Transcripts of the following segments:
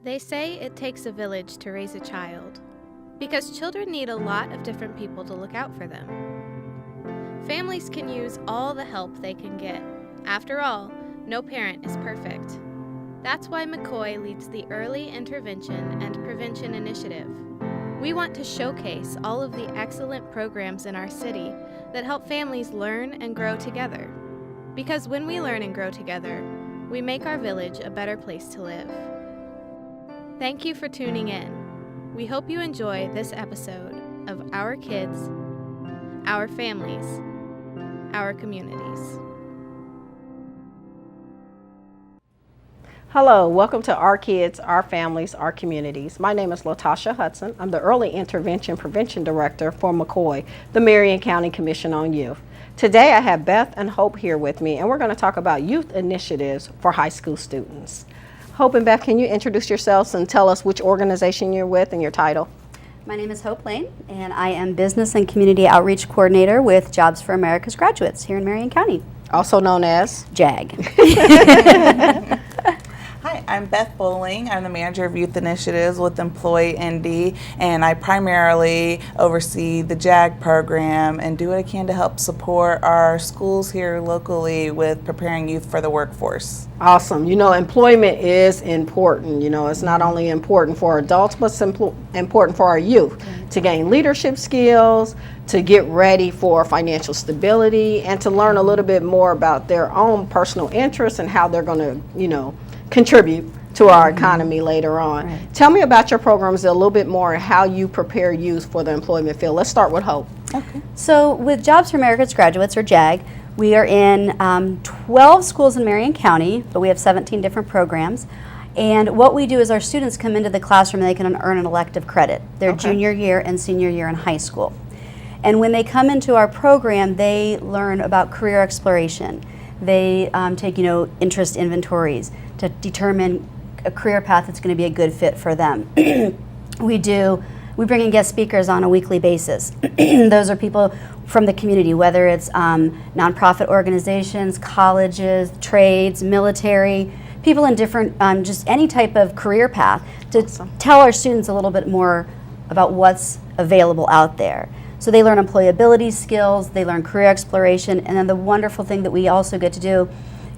They say it takes a village to raise a child, because children need a lot of different people to look out for them. Families can use all the help they can get. After all, no parent is perfect. That's why McCoy leads the Early Intervention and Prevention Initiative. We want to showcase all of the excellent programs in our city that help families learn and grow together. Because when we learn and grow together, we make our village a better place to live. Thank you for tuning in. We hope you enjoy this episode of Our Kids, Our Families, Our Communities. Hello, welcome to Our Kids, Our Families, Our Communities. My name is Latasha Hudson. I'm the Early Intervention Prevention Director for McCoy, the Marion County Commission on Youth. Today I have Beth and Hope here with me, and we're going to talk about youth initiatives for high school students. Hope and Beth, can you introduce yourselves and tell us which organization you're with and your title? My name is Hope Lane, and I am Business and Community Outreach Coordinator with Jobs for America's Graduates here in Marion County. Also known as? JAG. Hi, I'm Beth Bowling. I'm the Manager of Youth Initiatives with Employ Indy, and I primarily oversee the JAG program and do what I can to help support our schools here locally with preparing youth for the workforce. Awesome. You know, employment is important. You know, it's not only important for adults, but it's important for our youth to gain leadership skills, to get ready for financial stability, and to learn a little bit more about their own personal interests and how they're going to, you know, contribute to our economy later on. Right. Tell me about your programs a little bit more and how you prepare youth for the employment field. Let's start with Hope. Okay. So with Jobs for America's Graduates, or JAG, we are in 12 schools in Marion County, but we have 17 different programs. And what we do is our students come into the classroom and they can earn an elective credit, their junior year and senior year in high school. And when they come into our program, they learn about career exploration. They take, interest inventories to determine a career path that's going to be a good fit for them. We bring in guest speakers on a weekly basis. Those are people from the community, whether it's nonprofit organizations, colleges, trades, military, people in different, just any type of career path to tell our students a little bit more about what's available out there. So they learn employability skills, they learn career exploration, and then the wonderful thing that we also get to do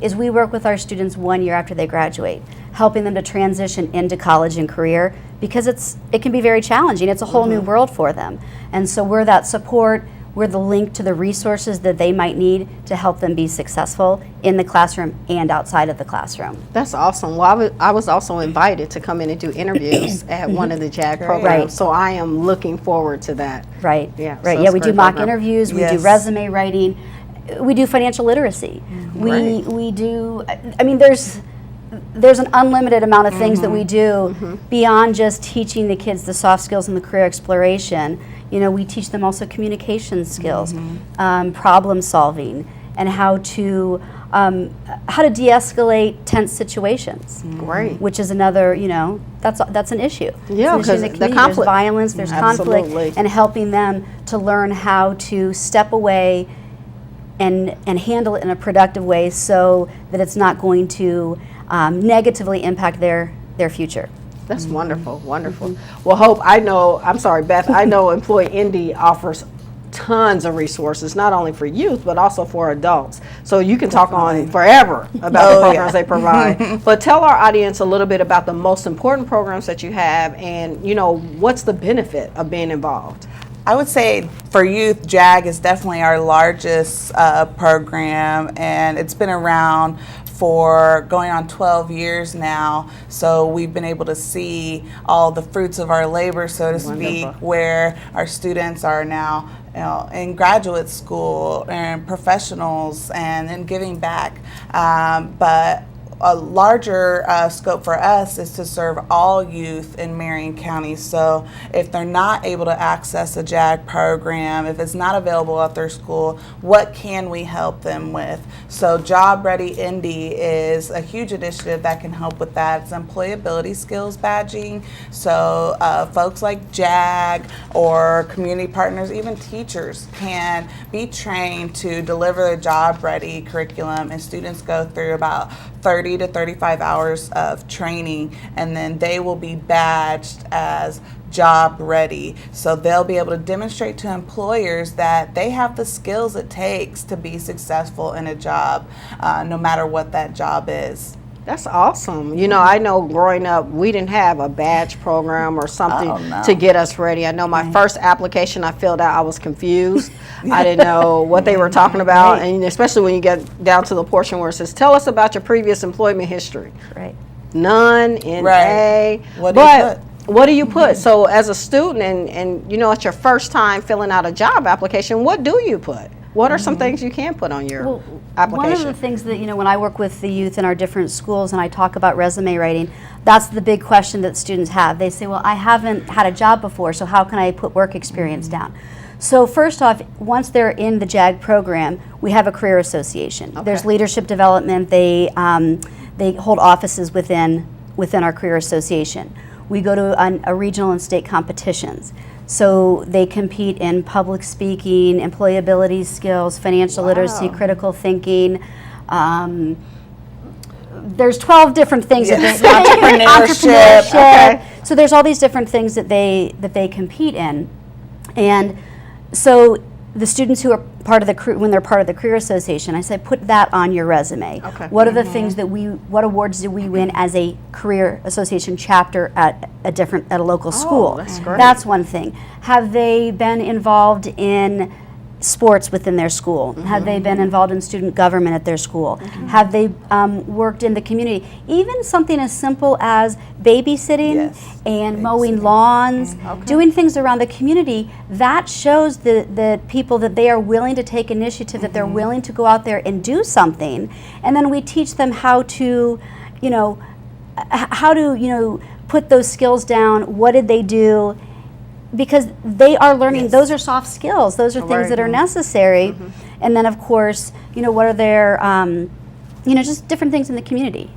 is we work with our students 1 year after they graduate, helping them to transition into college and career, because it can be very challenging. It's a whole new world for them. And so we're that support, we're the link to the resources that they might need to help them be successful in the classroom and outside of the classroom. That's awesome. Well, I was also invited to come in and do interviews at one of the JAG programs, right. So I am looking forward to that. Right. Yeah. Right. So Yeah. We do mock program. interviews. We do resume writing. We do financial literacy. We do. I mean, there's an unlimited amount of things that we do beyond just teaching the kids the soft skills and the career exploration. You know, we teach them also communication skills, problem solving, and how to de-escalate tense situations. Great. Which is another, that's an issue. Yeah, because the conflict. There's violence, there's conflict, and helping them to learn how to step away and handle it in a productive way so that it's not going to negatively impact their future. That's wonderful, wonderful. Well, Hope, Beth, I know Employ Indy offers tons of resources, not only for youth, but also for adults. So you can talk on forever about the programs they provide. But tell our audience a little bit about the most important programs that you have and, what's the benefit of being involved? I would say for youth, JAG is definitely our largest program, and it's been around for going on 12 years now. So we've been able to see all the fruits of our labor, so to speak, where our students are now in graduate school and professionals and giving back. But a larger scope for us is to serve all youth in Marion County. So if they're not able to access a JAG program, if it's not available at their school, what can we help them with? So Job Ready Indy is a huge initiative that can help with that. It's employability skills badging. So folks like JAG or community partners, even teachers, can be trained to deliver the Job Ready curriculum, and students go through about 30 to 35 hours of training, and then they will be badged as job ready. So they'll be able to demonstrate to employers that they have the skills it takes to be successful in a job, no matter what that job is. That's awesome. You know, I know growing up, we didn't have a badge program or something Oh, no. to get us ready. I know my first application I filled out, I was confused. I didn't know what they were talking about, and especially when you get down to the portion where it says, tell us about your previous employment history. Right. None, NA. Right. What do you put? What do you put? So as a student, and you know, it's your first time filling out a job application, what do you put? What are some things you can put on your application? One of the things that, you know, when I work with the youth in our different schools and I talk about resume writing, that's the big question that students have. They say, well, I haven't had a job before, so how can I put work experience down? So first off, once they're in the JAG program, we have a career association. Okay. There's leadership development. They hold offices within our career association. We go to a regional and state competitions. So they compete in public speaking, employability skills, financial literacy, critical thinking. There's 12 different things that they Entrepreneurship. Okay. So there's all these different things that they compete in, and so the students who are part of the when they're part of the career association, I say put that on your resume. Okay. What are the things that what awards did we win as a career association chapter at a local school? That's great. That's one thing. Have they been involved in sports within their school? Have they been involved in student government at their school? Have they worked in the community? Even something as simple as babysitting and mowing lawns, doing things around the community, that shows the people that they are willing to take initiative, that they're willing to go out there and do something. And then we teach them how to, put those skills down. What did they do? Because they are learning, those are soft skills. Those are things that are necessary. And then, of course, what are their, just different things in the community.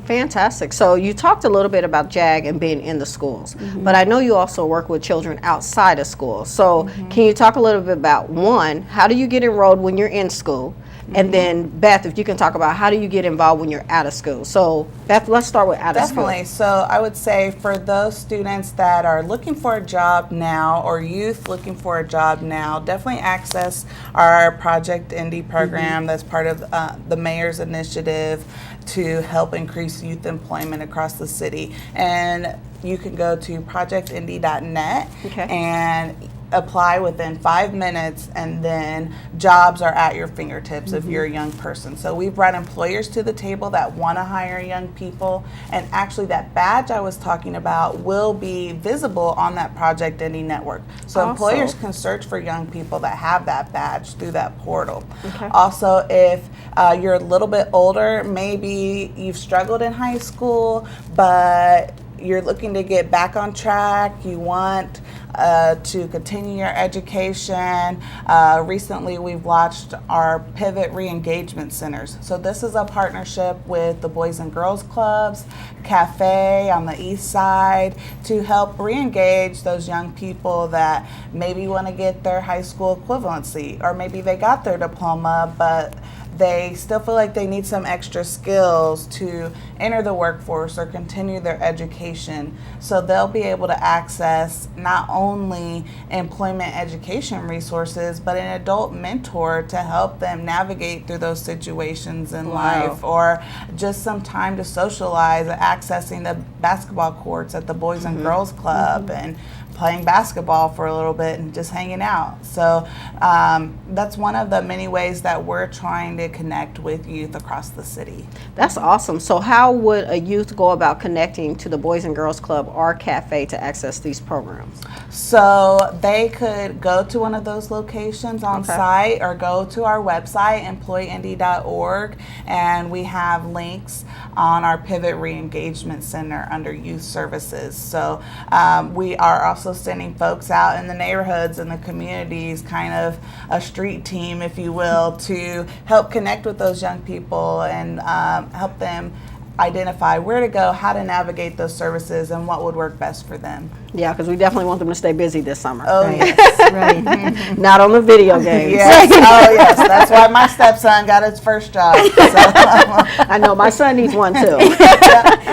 Fantastic. So you talked a little bit about JAG and being in the schools, but I know you also work with children outside of school. So can you talk a little bit about, one, how do you get enrolled when you're in school? And then, Beth, if you can talk about how do you get involved when you're out of school. So, Beth, let's start with out of school. Definitely. So I would say for those students that are looking for a job now, or youth looking for a job now, definitely access our Project Indy program that's part of the mayor's initiative to help increase youth employment across the city. And you can go to projectindy.net and apply within 5 minutes, and then jobs are at your fingertips if you're a young person. So we've brought employers to the table that want to hire young people, and actually that badge I was talking about will be visible on that Project Indy network. So employers can search for young people that have that badge through that portal. Also, if you're a little bit older, maybe you've struggled in high school, but you're looking to get back on track, you want to continue your education. Recently we've launched our Pivot Re-Engagement Centers. So this is a partnership with the Boys and Girls Clubs, Cafe on the east side, to help re-engage those young people that maybe want to get their high school equivalency, or maybe they got their diploma but they still feel like they need some extra skills to enter the workforce or continue their education. So they'll be able to access not only employment education resources, but an adult mentor to help them navigate through those situations in life, or just some time to socialize, accessing the basketball courts at the Boys and Girls Club and playing basketball for a little bit and just hanging out. So that's one of the many ways that we're trying to connect with youth across the city. That's awesome. So how would a youth go about connecting to the Boys and Girls Club or Cafe to access these programs? So they could go to one of those locations on site, or go to our website, employindy.org, and we have links on our Pivot Re-Engagement Center under Youth Services. So we are also sending folks out in the neighborhoods and the communities, kind of a street team, if you will, to help connect with those young people and help them identify where to go, how to navigate those services, and what would work best for them. Yeah, because we definitely want them to stay busy this summer. Oh, Right. yes. Right. Not on the video games. Yes. Oh, yes. That's why my stepson got his first job. So. I know my son needs one too.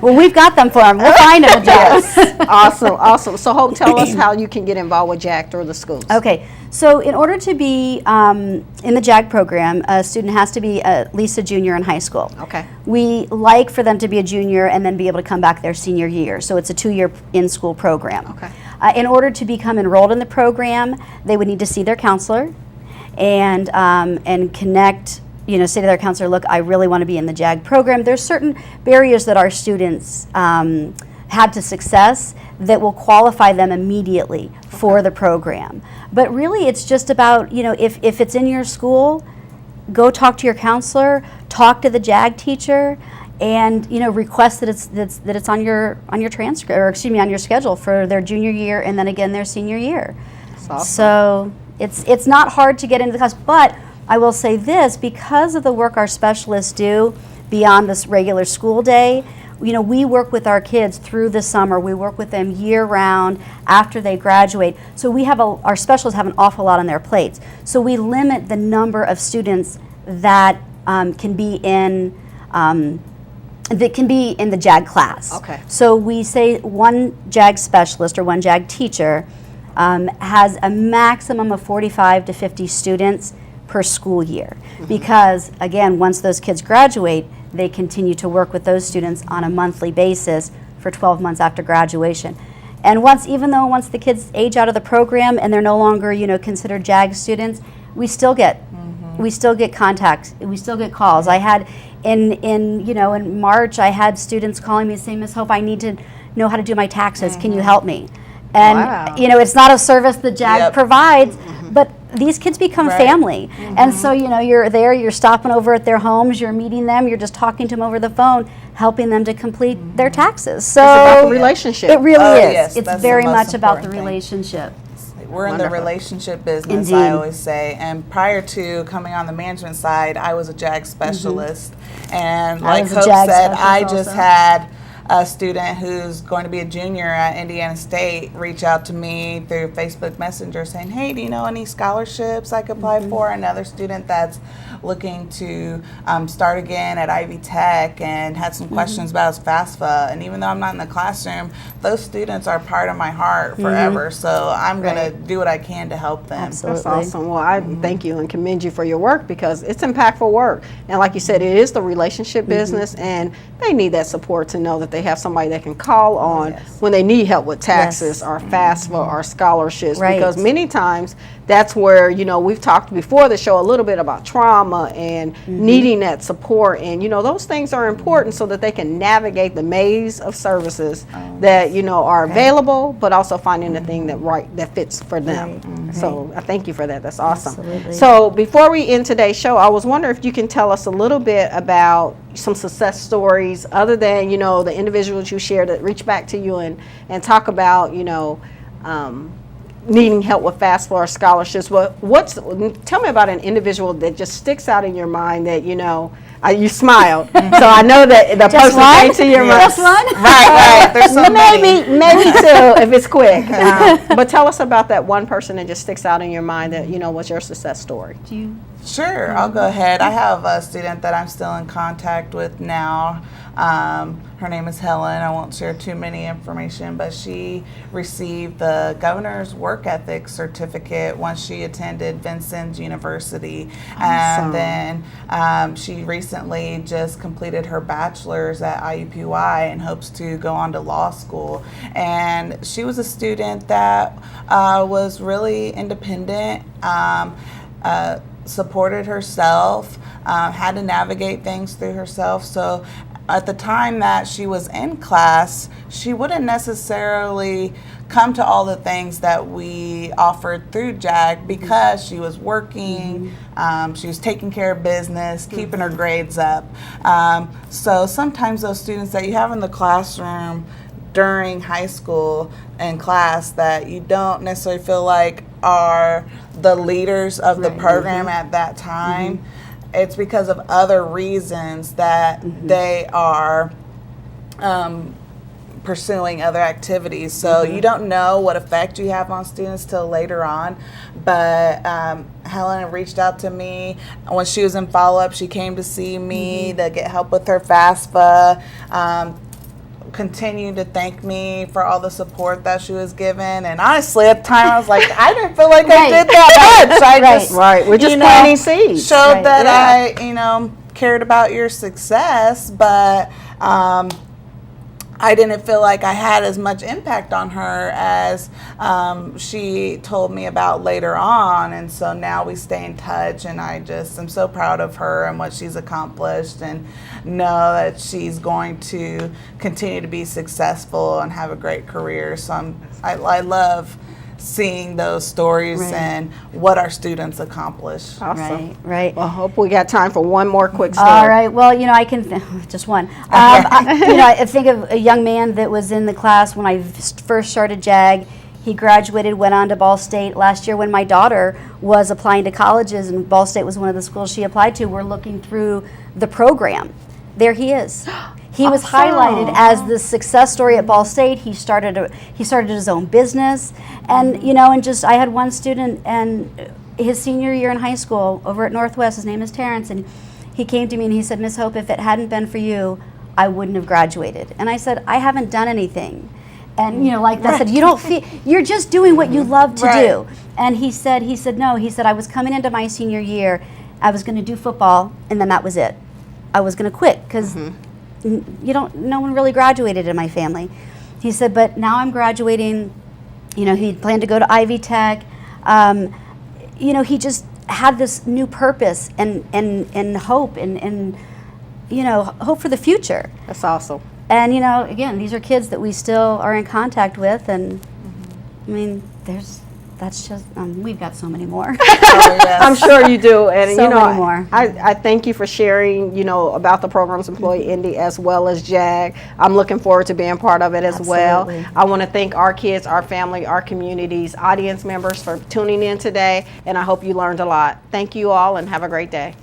Well, we've got them for him. We'll find him a job. Awesome. So Hope, tell us how you can get involved with JAG through the schools. Okay, so in order to be in the JAG program, a student has to be at least a junior in high school. Okay. We like for them to be a junior and then be able to come back their senior year. So it's a 2-year in-school program. Okay. In order to become enrolled in the program, they would need to see their counselor and connect, say to their counselor, look, I really want to be in the JAG program. There's certain barriers that our students have to success that will qualify them immediately for the program. But really it's just about, if it's in your school, go talk to your counselor, talk to the JAG teacher, and request that it's on your transcript, or excuse me, on your schedule for their junior year and then again their senior year. That's awesome. So it's not hard to get into the class, but I will say this, because of the work our specialists do beyond this regular school day, we work with our kids through the summer. We work with them year round after they graduate. So our specialists have an awful lot on their plates. So we limit the number of students that can be in the JAG class. Okay. So we say one JAG specialist or one JAG teacher has a maximum of 45 to 50 students per school year. Because again, once those kids graduate, they continue to work with those students on a monthly basis for 12 months after graduation. And even though the kids age out of the program and they're no longer, considered JAG students, we still get contacts, we still get calls. I had in March, I had students calling me saying, Ms. Hope, I need to know how to do my taxes. Can you help me? And Wow. It's not a service that JAG Yep. provides, but these kids become family. And so, you're there, you're stopping over at their homes, you're meeting them, you're just talking to them over the phone, helping them to complete their taxes. So It's about the relationship. it really Oh, is. yes, It's that's very the most much about the important thing. relationship. We're in the Wonderful. relationship business, Indeed. I always say. And prior to coming on the management side, I was a JAG specialist. And I like was a Hope JAG said, I specialist just also. had a student who's going to be a junior at Indiana State reach out to me through Facebook Messenger saying, hey, do you know any scholarships I could apply for? Another student that's looking to start again at Ivy Tech and had some questions about his FAFSA. And even though I'm not in the classroom, those students are part of my heart forever. So I'm going to do what I can to help them. Absolutely. That's awesome. Well, I thank you and commend you for your work because it's impactful work. And like you said, it is the relationship business, and they need that support to know that they have somebody they can call on when they need help with taxes or FAFSA or scholarships. Right. Because many times that's where, we've talked before the show a little bit about trauma and needing that support. And, those things are important so that they can navigate the maze of services that, are available, but also finding the thing that fits for them. So I thank you for that. That's awesome. Absolutely. So before we end today's show, I was wondering if you can tell us a little bit about some success stories other than, the individuals you shared that reach back to you and talk about, needing help with FAFSA or scholarships. Tell me about an individual that just sticks out in your mind that, you smiled. So I know that the person came to your mind. Just one? Right. There's so many. Maybe two if it's quick. But tell us about that one person that just sticks out in your mind that, was your success story. Sure, I'll go ahead. I have a student that I'm still in contact with now. Her name is Helen. I won't share too many information, but she received the governor's work ethics certificate once she attended Vincennes University. Awesome. And then she recently just completed her bachelor's at IUPUI and hopes to go on to law school. And she was a student that was really independent, supported herself, had to navigate things through herself. So at the time that she was in class, she wouldn't necessarily come to all the things that we offered through JAG because she was working, she was taking care of business, keeping her grades up. So sometimes those students that you have in the classroom during high school and class that you don't necessarily feel like are the leaders of the program at that time, it's because of other reasons that they are pursuing other activities. So you don't know what effect you have on students till later on. But Helen reached out to me when she was in follow-up. She came to see me to get help with her FAFSA. Continued to thank me for all the support that she was given. And honestly, at the time, I was like, I didn't feel like I did that much. I just, We're just planting seeds. showed that I, cared about your success, but I didn't feel like I had as much impact on her as she told me about later on. And so now we stay in touch, and I just am so proud of her and what she's accomplished, and know that she's going to continue to be successful and have a great career. So I love seeing those stories and what our students accomplish. Awesome. Right. Well, I hope we got time for one more quick story. All right. Well, I can just one. I think of a young man that was in the class when I first started JAG. He graduated, went on to Ball State. Last year when my daughter was applying to colleges and Ball State was one of the schools she applied to, we're looking through the program. There he is. He was highlighted as the success story at Ball State. He started his own business, and I had one student, and his senior year in high school over at Northwest. His name is Terrence, and he came to me and he said, "Miss Hope, if it hadn't been for you, I wouldn't have graduated." And I said, "I haven't done anything," and I said, "You don't feel you're just doing what you love to do." And he said, "No." He said, "I was coming into my senior year, I was going to do football, and then that was it. I was going to quit because." No one really graduated in my family. He said, but now I'm graduating. He planned to go to Ivy Tech. He just had this new purpose and hope and hope for the future. That's awesome. And again, these are kids that we still are in contact with, and that's just we've got so many more. I'm sure you do, and So many more. I thank you for sharing, about the program's Employee Indy as well as JAG. I'm looking forward to being part of it as well. I want to thank our kids, our family, our communities, audience members for tuning in today, and I hope you learned a lot. Thank you all, and have a great day.